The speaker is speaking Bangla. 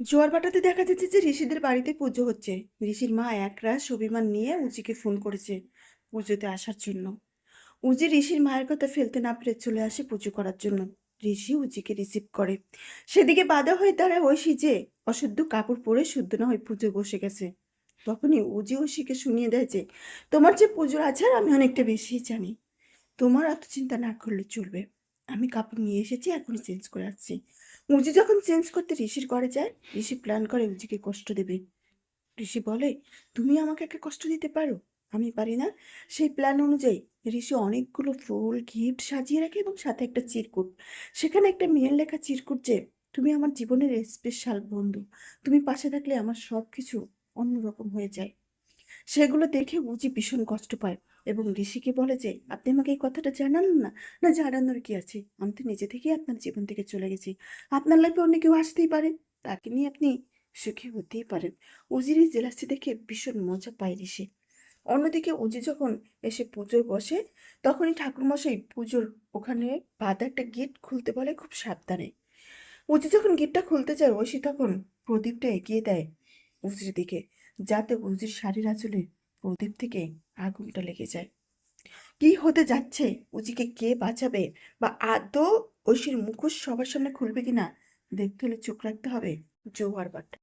জোয়ার ভাটাতে দেখা যাচ্ছে যে ঋষিদের বাড়িতে পুজো হচ্ছে। ঋষির মা একরাশ অভিমান নিয়ে উজিকে ফোন করেছে পুজোতে আসার জন্য। উজি ঋষির মায়ের কথা ফেলতে না পেরে চলে আসে পুজো করার জন্য। ঋষি উজিকে রিসিভ করে। সেদিকে বাধা হয়ে দাঁড়ায় ঐশী, যে অশুদ্ধ কাপড় পরে শুদ্ধ না হয়ে পুজো বসে গেছে। তখনই উজি ঐশীকে শুনিয়ে দেয় যে তোমার যে পুজোর আচার আমি অনেকটা বেশি জানি। তোমার এত চিন্তা না করলে চলবে। আমি কাপড় নিয়ে এসেছি, এখনই চেঞ্জ করে আসছি। উজি যখন চেঞ্জ করতে ঋষির ঘরে যায়, ঋষি প্ল্যান করে উজিকে কষ্ট দেবে। ঋষি বলে, তুমি আমাকে একটা কষ্ট দিতে পারো, আমি পারি না। সেই প্ল্যান অনুযায়ী ঋষি অনেকগুলো ফুল গিফট সাজিয়ে রাখে এবং সাথে একটা চিরকুট। সেখানে একটা মেয়ের লেখা চিরকুট যে তুমি আমার জীবনের স্পেশাল বন্ধু, তুমি পাশে থাকলে আমার সব কিছু অন্যরকম হয়ে যায়। সেগুলো দেখে উজি ভীষণ কষ্ট পায় এবং ঋষিকে বলে যে আপনি আমাকে এই কথাটা জানালেন না। না, জানানোর কি আছে, আমি তো নিজে থেকেই আপনার জীবন থেকে চলে গেছি। আপনার লাইফে অন্য কেউ আসতেই পারে, তাকে নিয়ে আপনি সুখী হতেই পারেন। উজির এই জেলাসি দেখে ভীষণ মজা পায় ঋষি। অন্যদিকে উজি যখন এসে পুজোয় বসে, তখনই ঠাকুরমশাই পুজোর ওখানে বাঁধা একটা গেট খুলতে বলে খুব সাবধানে। উজি যখন গেটটা খুলতে যায়, ঐশী তখন প্রদীপটা এগিয়ে দেয় উজির দিকে, যাতে উজির শাড়ির আঁচলে প্রদীপ থেকে আগুনটা লেগে যায়। কি হতে যাচ্ছে, উজিকে কে বাঁচাবে, বা আদৌ ঐশীর মুখোশ সবার সামনে খুলবে কিনা, দেখতে হলে চোখ রাখতে হবে জোয়ার ভাটা।